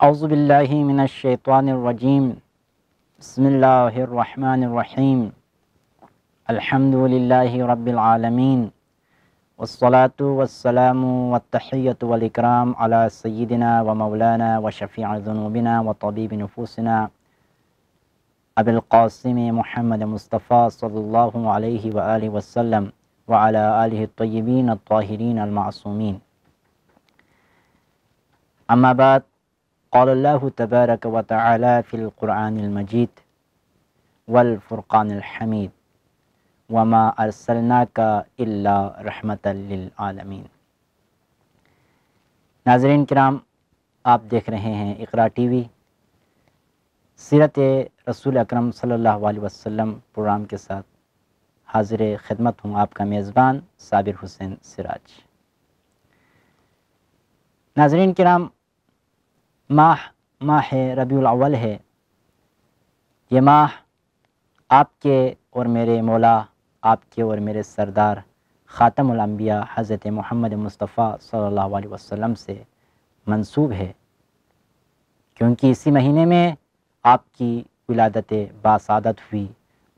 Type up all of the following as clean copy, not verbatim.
اعوذ باللہ من الشیطان الرجیم بسم اللہ الرحمن الرحیم الحمد للہ رب العالمین والصلاة والسلام والتحیۃ والاکرام علی سیدنا و مولانا و شفیع ذنوبنا و طبیب نفوسنا ابی القاسم محمد مصطفیٰ صلی اللہ علیہ وآلہ وسلم وعلی آلہ الطیبین الطاہرین المعصومین. اما بعد، قال اللہ تبارک و تعالی فی القرآن المجید والفرقان الحمید وما ارسلناک الا رحمتا للعالمین. ناظرین کرام، آپ دیکھ رہے ہیں اقرا ٹی وی. سیرت رسول اکرم صلی اللہ علیہ وسلم پروگرام کے ساتھ حاضر خدمت ہوں آپ کا میزبان صابر حسین سراج. ناظرین کرام، ماہ ربیع الاول ہے. یہ ماہ آپ کے اور میرے مولا، آپ کے اور میرے سردار خاتم الانبیاء حضرت محمد مصطفیٰ صلی اللہ علیہ وسلم سے منسوب ہے، کیونکہ اسی مہینے میں آپ کی ولادت باسعادت ہوئی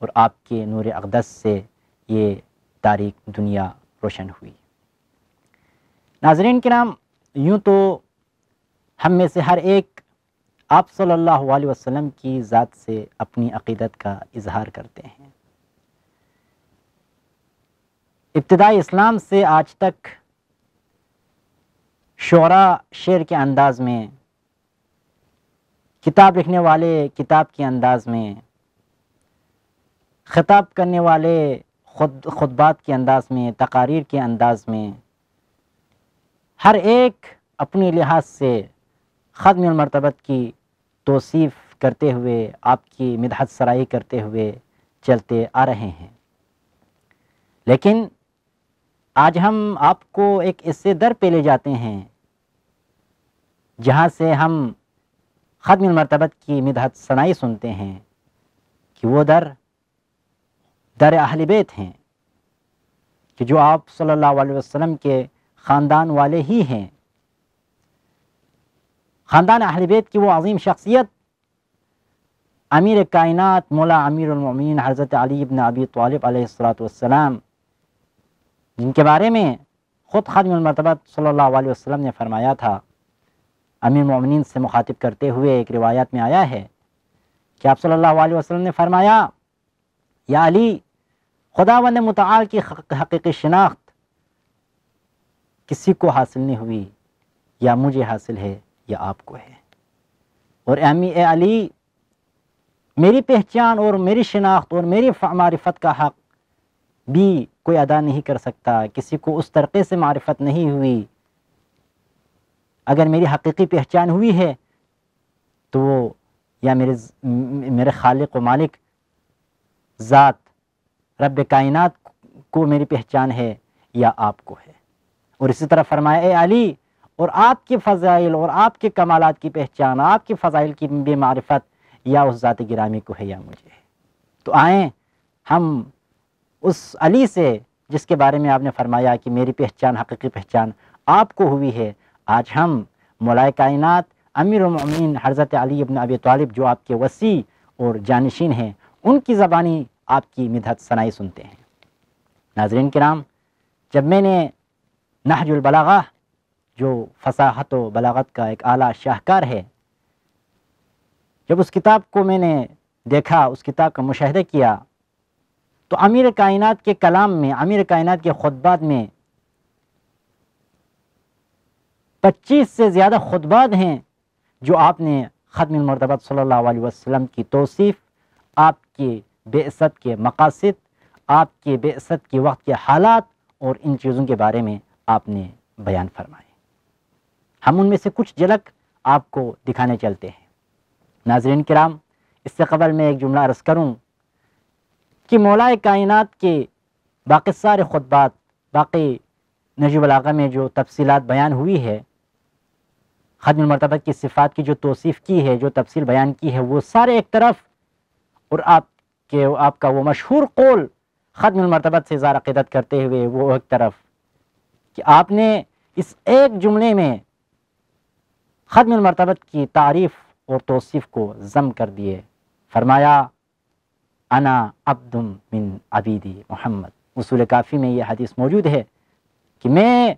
اور آپ کے نور اقدس سے یہ تاریک دنیا روشن ہوئی. ناظرین کرام، یوں تو ہم میں سے ہر ایک آپ صلی اللہ علیہ وسلم کی ذات سے اپنی عقیدت کا اظہار کرتے ہیں. ابتدائی اسلام سے آج تک شعراء شعر کے انداز میں، کتاب لکھنے والے کتاب کے انداز میں، خطاب کرنے والے خطبات کے انداز میں، تقاریر کے انداز میں، ہر ایک اپنی لحاظ سے ختم المرتبت کی توصیف کرتے ہوئے، آپ کی مدحت سرائی کرتے ہوئے چلتے آ رہے ہیں. لیکن آج ہم آپ کو ایک ایسے در پہ لے جاتے ہیں جہاں سے ہم ختم المرتبت کی مدحت ثنائی سنتے ہیں کہ وہ در اہل بیت ہیں، کہ جو آپ صلی اللہ علیہ وسلم کے خاندان والے ہی ہیں. خاندان اہل بیت کی وہ عظیم شخصیت امیر کائنات مولا امیر المؤمنین حضرت علی بن ابی طالب علیہ السلام، جن کے بارے میں خود خاتم المرتبت صلی اللہ علیہ وسلم نے فرمایا تھا. امیر المؤمنین سے مخاطب کرتے ہوئے ایک روایت میں آیا ہے کہ آپ صلی اللہ علیہ وسلم نے فرمایا، یا علی، خداوند متعال کی حقیقی شناخت کسی کو حاصل نہیں ہوئی، یا مجھے حاصل ہے یا آپ کو ہے. اور اے علی، میری پہچان اور میری شناخت اور میری معرفت کا حق بھی کوئی ادا نہیں کر سکتا. کسی کو اس طریقے سے معرفت نہیں ہوئی. اگر میری حقیقی پہچان ہوئی ہے تو وہ یا میرے خالق و مالک ذات رب کائنات کو میری پہچان ہے یا آپ کو ہے. اور اسی طرح فرمایا، اے علی، اور آپ کے فضائل اور آپ کے کمالات کی پہچان، آپ کے فضائل کی بے معرفت یا اس ذات گرامی کو ہے یا مجھے ہے. تو آئیں ہم اس علی سے جس کے بارے میں آپ نے فرمایا کہ میری پہچان، حقیقی پہچان آپ کو ہوئی ہے، آج ہم مولائے کائنات امیر المؤمنین حضرت علی بن ابی طالب، جو آپ کے وصی اور جانشین ہیں، ان کی زبانی آپ کی مدحت ثنائی سنتے ہیں. ناظرین کرام، جب میں نے نہج البلاغہ، جو فصاحت و بلاغت کا ایک اعلیٰ شاہکار ہے، جب اس کتاب کو میں نے دیکھا، اس کتاب کا مشاہدہ کیا، تو امیر کائنات کے کلام میں، امیر کائنات کے خطبات میں 25 سے زیادہ خطبات ہیں جو آپ نے ختم المرتبت صلی اللہ علیہ وسلم کی توصیف، آپ کی بعثت کے مقاصد، آپ کے بعثت کے وقت کے حالات اور ان چیزوں کے بارے میں آپ نے بیان فرمائے. ہم ان میں سے کچھ جھلک آپ کو دکھانے چلتے ہیں. ناظرین کرام، اس سے قبل میں ایک جملہ عرض کروں کہ مولائے کائنات کے باقی سارے خطبات، باقی نہج البلاغہ میں جو تفصیلات بیان ہوئی ہے، ختم المرتبت کی صفات کی جو توصیف کی ہے، جو تفصیل بیان کی ہے، وہ سارے ایک طرف، اور آپ کا وہ مشہور قول ختم المرتبت سے اظہار عقیدت کرتے ہوئے وہ ایک طرف، کہ آپ نے اس ایک جملے میں ختم المرتبت کی تعریف اور توصیف کو ضم کر دیے، فرمایا انا عبد من عبیدی محمد۔ اصول کافی میں یہ حدیث موجود ہے کہ میں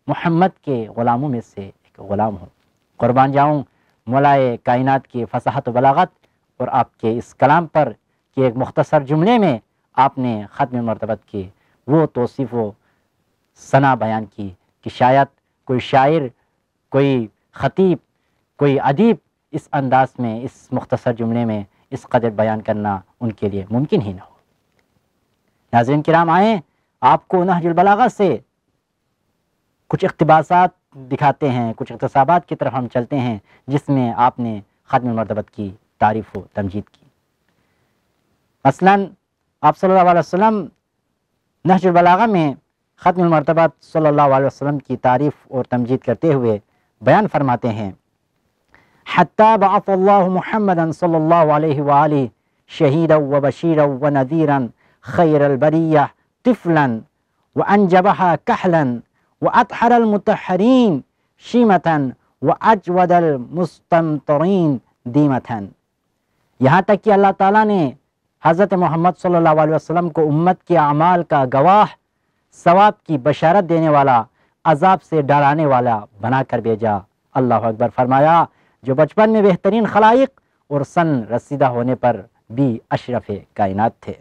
محمد کے غلاموں میں سے ایک غلام ہوں۔ قربان جاؤں مولائے کائنات کی فصاحت و بلاغت اور آپ کے اس کلام پر کہ ایک مختصر جملے میں آپ نے ختم مرتبت کی وہ توصیف و ثنا بیان کی کہ شاید کوئی شاعر، کوئی خطیب، کوئی ادیب اس انداز میں، اس مختصر جملے میں اس قدر بیان کرنا ان کے لیے ممکن ہی نہ ہو۔ ناظرین کرام، آئیں آپ کو نہج البلاغہ سے کچھ اقتباسات دکھاتے ہیں، کچھ اقتصابات کی طرف ہم چلتے ہیں جس میں آپ نے ختم مرتبت کی تعریف و تمجید کی۔ مثلا آپ صلی اللہ علیہ وسلم نہج البلاغہ میں ختم المرتبت صلی اللہ علیہ وسلم کی تعریف اور تمجید کرتے ہوئے بیان فرماتے ہیں حتی بعث اللہ محمدا صلی اللہ علیہ وآلہ شہیدا و بشیرا و نذیرا خیر البریہ طفلا وانجبها کحلا واطہر المطہرین شیمتا واجود المستمطرین دیمتا۔ یہاں تک کہ اللہ تعالیٰ نے حضرت محمد صلی اللہ علیہ وسلم کو امت کے اعمال کا گواہ، ثواب کی بشارت دینے والا، عذاب سے ڈرانے والا بنا کر بھیجا۔ اللہ اکبر۔ فرمایا جو بچپن میں بہترین خلائق اور سن رسیدہ ہونے پر بھی اشرف کائنات تھے،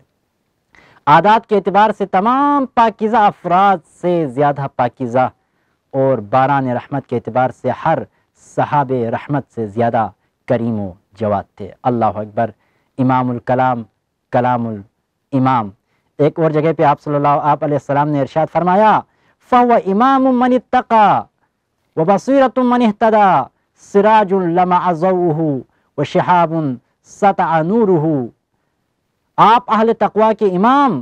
عادات کے اعتبار سے تمام پاکیزہ افراد سے زیادہ پاکیزہ، اور باران رحمت کے اعتبار سے ہر صحاب رحمت سے زیادہ کریم و جواد تھے۔ اللہ اکبر۔ امام الکلام، کلام الامام۔ ایک اور جگہ پہ آپ علیہ السلام نے ارشاد فرمایا فَهُوَ إِمَامٌ مَّنِ اتَّقَى وَبَصِيرَةٌ مَّنِ اهْتَدَى سِرَاجٌ لَمَعَ ضَوْءُهُ وَشِهَابٌ سَطَعَ نُورُهُ۔ آپ اہل تقوی کے امام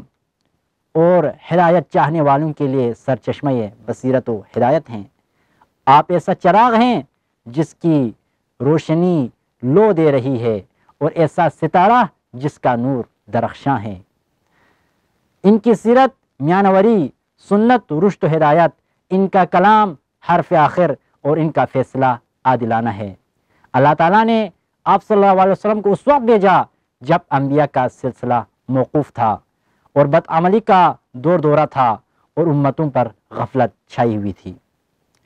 اور ہدایت چاہنے والوں کے لیے سرچشمہ بصیرت و ہدایت ہیں۔ آپ ایسا چراغ ہیں جس کی روشنی لو دے رہی ہے، اور ایسا ستارہ جس کا نور درخشاں ہے۔ ان کی سیرت میانوری، سنت، رشد و ہدایت، ان کا کلام حرف آخر اور ان کا فیصلہ عادلانہ ہے۔ اللہ تعالیٰ نے آپ صلی اللہ علیہ وسلم کو اس وقت بھیجا جب انبیاء کا سلسلہ موقوف تھا اور بدعملی کا دور دورہ تھا اور امتوں پر غفلت چھائی ہوئی تھی۔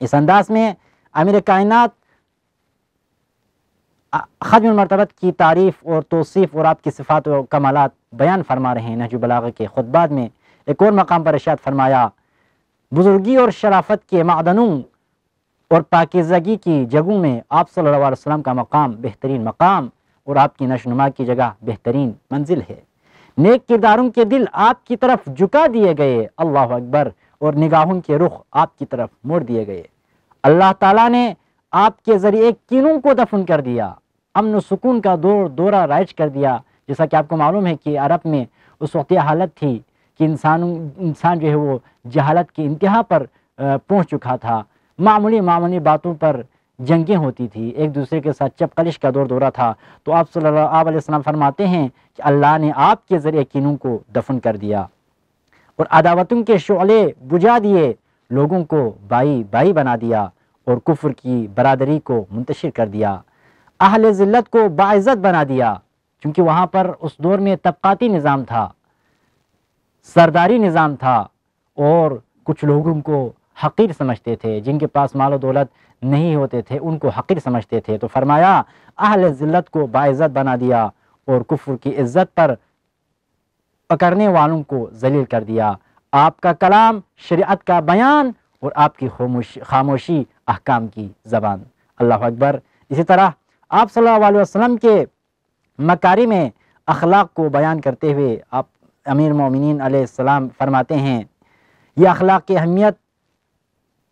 اس انداز میں امیر کائنات ختم المرتبت کی تعریف اور توصیف اور آپ کی صفات و کمالات بیان فرما رہے ہیں نہج البلاغہ کے خطبات میں۔ ایک اور مقام پر ارشاد فرمایا بزرگی اور شرافت کے معدنوں اور پاکیزگی کی جگہوں میں آپ صلی اللہ علیہ وسلم کا مقام بہترین مقام اور آپ کی نشوونما کی جگہ بہترین منزل ہے۔ نیک کرداروں کے دل آپ کی طرف جھکا دیے گئے، اللہ اکبر، اور نگاہوں کے رخ آپ کی طرف موڑ دیے گئے۔ اللہ تعالیٰ نے آپ کے ذریعے کینوں کو دفن کر دیا، امن و سکون کا دورہ رائج کر دیا۔ جیسا کہ آپ کو معلوم ہے کہ عرب میں اس وقت یہ حالت تھی کہ انسان جو ہے وہ جہالت کی انتہا پر پہنچ چکا تھا۔ معمولی باتوں پر جنگیں ہوتی تھی، ایک دوسرے کے ساتھ چپقلش کا دورہ تھا۔ تو آپ صلی اللہ علیہ وسلم فرماتے ہیں کہ اللہ نے آپ کے ذریعے کینوں کو دفن کر دیا اور عداوتوں کے شعلے بجھا دیے، لوگوں کو بائی بائی بنا دیا اور کفر کی برادری کو منتشر کر دیا، اہل ذلت کو باعزت بنا دیا، کیونکہ وہاں پر اس دور میں طبقاتی نظام تھا، سرداری نظام تھا، اور کچھ لوگوں کو حقیر سمجھتے تھے، جن کے پاس مال و دولت نہیں ہوتے تھے ان کو حقیر سمجھتے تھے۔ تو فرمایا اہل ذلت کو باعزت بنا دیا اور کفر کی عزت پر پکڑنے والوں کو ذلیل کر دیا۔ آپ کا کلام شریعت کا بیان اور آپ کی خاموشی احکام کی زبان۔ اللہ اکبر۔ اسی طرح آپ صلی اللہ علیہ وسلم کے مکارم اخلاق کو بیان کرتے ہوئے آپ امیر المومنین علیہ السلام فرماتے ہیں یہ اخلاق کی اہمیت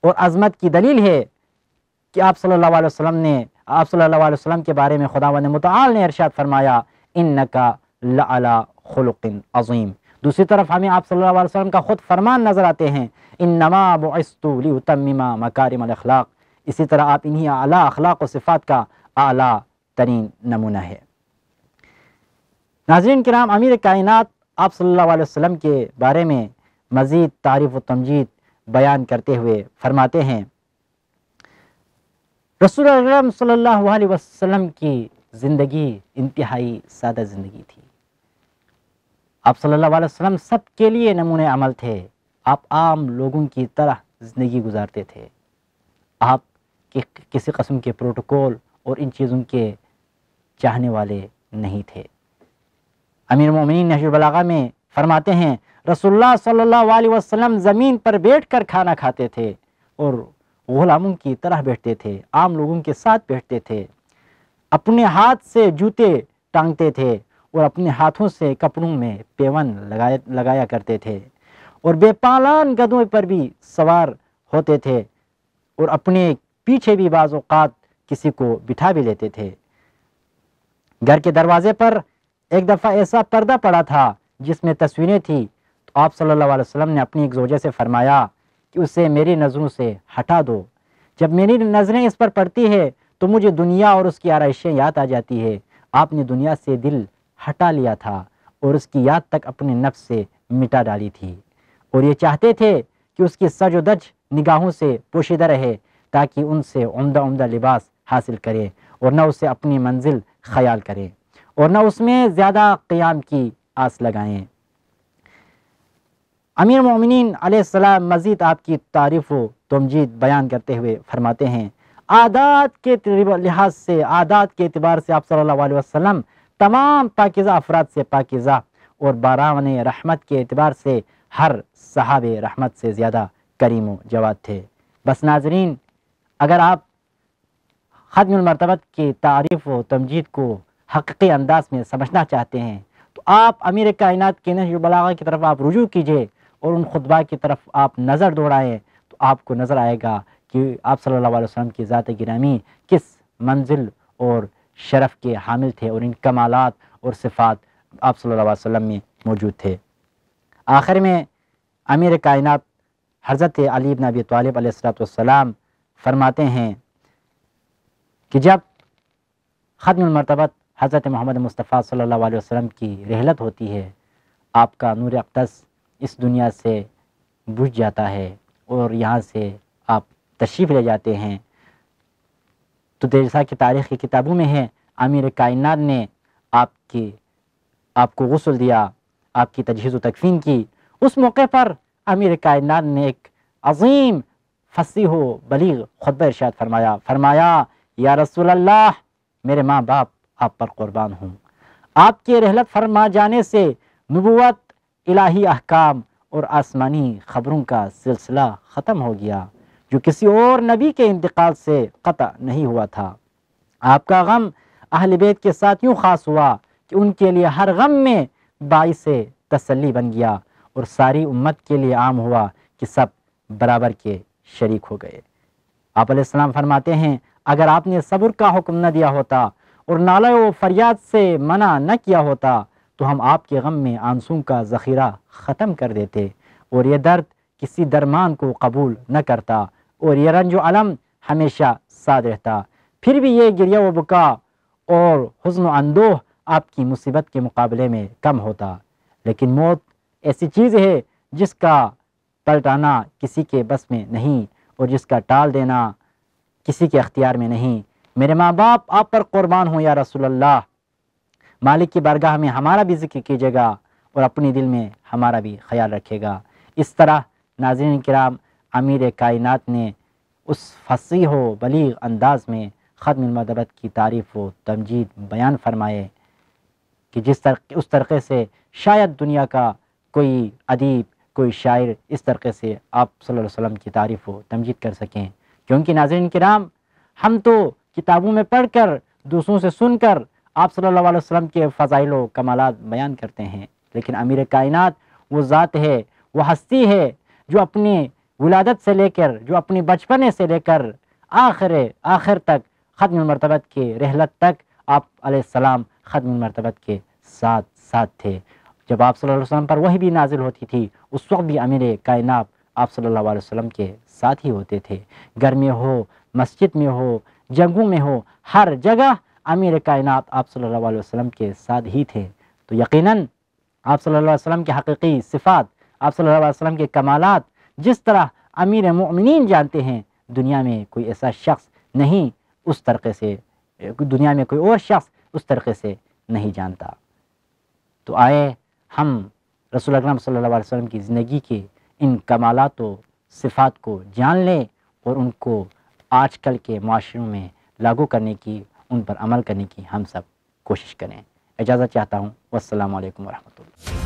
اور عظمت کی دلیل ہے کہ آپ صلی اللہ علیہ وسلم کے بارے میں خداوند متعال نے ارشاد فرمایا انکا لعلی خلق عظیم۔ دوسری طرف ہمیں آپ صلی اللہ علیہ وسلم کا خود فرمان نظر آتے ہیں انما بعثت لاتمم مکارم الاخلاق۔ اسی طرح آپ انہی اعلیٰ اخلاق و صفات کا اعلیٰ ترین نمونہ ہے۔ ناظرین کرام، امیر کائنات آپ صلی اللہ علیہ وسلم کے بارے میں مزید تعریف و تمجید بیان کرتے ہوئے فرماتے ہیں رسول اکرم صلی اللہ علیہ وسلم کی زندگی انتہائی سادہ زندگی تھی۔ آپ صلی اللہ علیہ وسلم سب کے لیے نمونۂ عمل تھے۔ آپ عام لوگوں کی طرح زندگی گزارتے تھے۔ آپ کسی قسم کے پروٹوکول اور ان چیزوں کے چاہنے والے نہیں تھے۔ امیر المومنین نہج البلاغہ میں فرماتے ہیں رسول اللہ صلی اللہ علیہ وسلم زمین پر بیٹھ کر کھانا کھاتے تھے اور غلاموں کی طرح بیٹھتے تھے، عام لوگوں کے ساتھ بیٹھتے تھے، اپنے ہاتھ سے جوتے ٹانگتے تھے اور اپنے ہاتھوں سے کپڑوں میں پیون لگایا کرتے تھے، اور بے پالان گدھوں پر بھی سوار ہوتے تھے، اور اپنے پیچھے بھی بعض اوقات کسی کو بٹھا بھی لیتے تھے۔ گھر کے دروازے پر ایک دفعہ ایسا پردہ پڑا تھا جس میں تصویریں تھیں، تو آپ صلی اللہ علیہ وسلم نے اپنی ایک زوجہ سے فرمایا کہ اسے میری نظروں سے ہٹا دو، جب میری نظریں اس پر پڑتی ہے تو مجھے دنیا اور اس کی آرائشیں یاد آ جاتی ہے۔ آپ نے دنیا سے دل ہٹا لیا تھا اور اس کی یاد تک اپنے نفس سے مٹا ڈالی تھی، اور یہ چاہتے تھے کہ اس کی سج و دج نگاہوں سے پوشیدہ رہے تاکہ ان سے عمدہ عمدہ لباس حاصل کرے اور نہ اسے اپنی منزل خیال کرے اور نہ اس میں زیادہ قیام کی آس لگائیں۔ امیر المومنین علیہ السلام مزید آپ کی تعریف و تمجید بیان کرتے ہوئے فرماتے ہیں عادات کے لحاظ سے، عادات کے اعتبار سے آپ صلی اللہ علیہ وسلم تمام پاکیزہ افراد سے پاکیزہ، اور باران رحمت کے اعتبار سے ہر صحاب رحمت سے زیادہ کریم و جواد تھے۔ بس ناظرین، اگر آپ ختم المرتبت کی تعریف و تمجید کو حقیقی انداز میں سمجھنا چاہتے ہیں تو آپ امیر کائنات کے نہج البلاغہ کی طرف آپ رجوع کیجئے اور ان خطبہ کی طرف آپ نظر دوڑائیں، تو آپ کو نظر آئے گا کہ آپ صلی اللہ علیہ وسلم کی ذات گرامی کس منزل اور شرف کے حامل تھے، اور ان کمالات اور صفات آپ صلی اللہ علیہ وسلم میں موجود تھے۔ آخر میں امیر کائنات حضرت علی بن ابی طالب علیہ السلام فرماتے ہیں کہ جب ختم المرتبت حضرت محمد مصطفیٰ صلی اللہ علیہ وسلم کی رحلت ہوتی ہے، آپ کا نور اقدس اس دنیا سے بجھ جاتا ہے اور یہاں سے آپ تشریف لے جاتے ہیں، تو جیسا کہ تاریخی کتابوں میں ہے امیر کائنات نے آپ کو غسل دیا، آپ کی تجہیز و تکفین کی۔ اس موقع پر امیر کائنات نے ایک عظیم فصیح و بلیغ خطبہ ارشاد فرمایا یا رسول اللہ، میرے ماں باپ آپ پر قربان ہوں، آپ کے رحلت فرما جانے سے نبوت، الہی احکام اور آسمانی خبروں کا سلسلہ ختم ہو گیا جو کسی اور نبی کے انتقال سے قطع نہیں ہوا تھا۔ آپ کا غم اہل بیت کے ساتھ یوں خاص ہوا کہ ان کے لیے ہر غم میں باعث تسلی بن گیا، اور ساری امت کے لیے عام ہوا کہ سب برابر کے شریک ہو گئے۔ آپ علیہ السلام فرماتے ہیں اگر آپ نے صبر کا حکم نہ دیا ہوتا اور نالہ و فریاد سے منع نہ کیا ہوتا تو ہم آپ کے غم میں آنسوں کا ذخیرہ ختم کر دیتے، اور یہ درد کسی درمان کو قبول نہ کرتا، اور یہ رنج و علم ہمیشہ ساتھ رہتا، پھر بھی یہ گریہ و بکا اور حزن و اندوہ آپ کی مصیبت کے مقابلے میں کم ہوتا۔ لیکن موت ایسی چیز ہے جس کا پلٹانا کسی کے بس میں نہیں، اور جس کا ٹال دینا کسی کے اختیار میں نہیں۔ میرے ماں باپ آپ پر قربان ہوں یا رسول اللہ، مالک کی بارگاہ میں ہمارا بھی ذکر کیجیے گا اور اپنی دل میں ہمارا بھی خیال رکھے گا۔ اس طرح ناظرین کرام، امیر کائنات نے اس فصیح و بلیغ انداز میں ختم المرتبت کی تعریف و تمجید بیان فرمائے کہ اس طریقے سے شاید دنیا کا کوئی ادیب، کوئی شاعر اس طریقے سے آپ صلی اللہ علیہ وسلم کی تعریف و تمجید کر سکیں، کیونکہ ناظرین کرام ہم تو کتابوں میں پڑھ کر، دوسروں سے سن کر آپ صلی اللہ علیہ وسلم کے فضائل و کمالات بیان کرتے ہیں، لیکن امیر کائنات وہ ذات ہے، وہ ہستی ہے جو اپنی ولادت سے لے کر، جو اپنی بچپنے سے لے کر آخر تک ختم المرتبت کے رحلت تک آپ علیہ السلام ختم المرتبت کے ساتھ تھے۔ جب آپ صلی اللہ علیہ وسلم پر وحی بھی نازل ہوتی تھی اس وقت بھی امیر کائنات آپ صلی اللہ علیہ وسلم کے ساتھ ہی ہوتے تھے، گھر میں ہو، مسجد میں ہو، جنگوں میں ہو، ہر جگہ امیر کائنات آپ صلی اللہ علیہ وسلم کے ساتھ ہی تھے۔ تو یقیناً آپ صلی اللہ علیہ وسلم کے حقیقی صفات، آپ صلی اللہ علیہ وسلم کے کمالات جس طرح امیر مومنین جانتے ہیں، دنیا میں کوئی ایسا شخص نہیں اس طریقے سے دنیا میں کوئی اور شخص اس طریقے سے نہیں جانتا۔ تو آئے ہم رسول اکرم صلی اللہ علیہ وسلم کی زندگی کے ان کمالات و صفات کو جان لیں اور ان کو آج کل کے معاشروں میں لاگو کرنے کی، ان پر عمل کرنے کی ہم سب کوشش کریں۔ اجازت چاہتا ہوں، والسلام علیکم ورحمۃ اللہ۔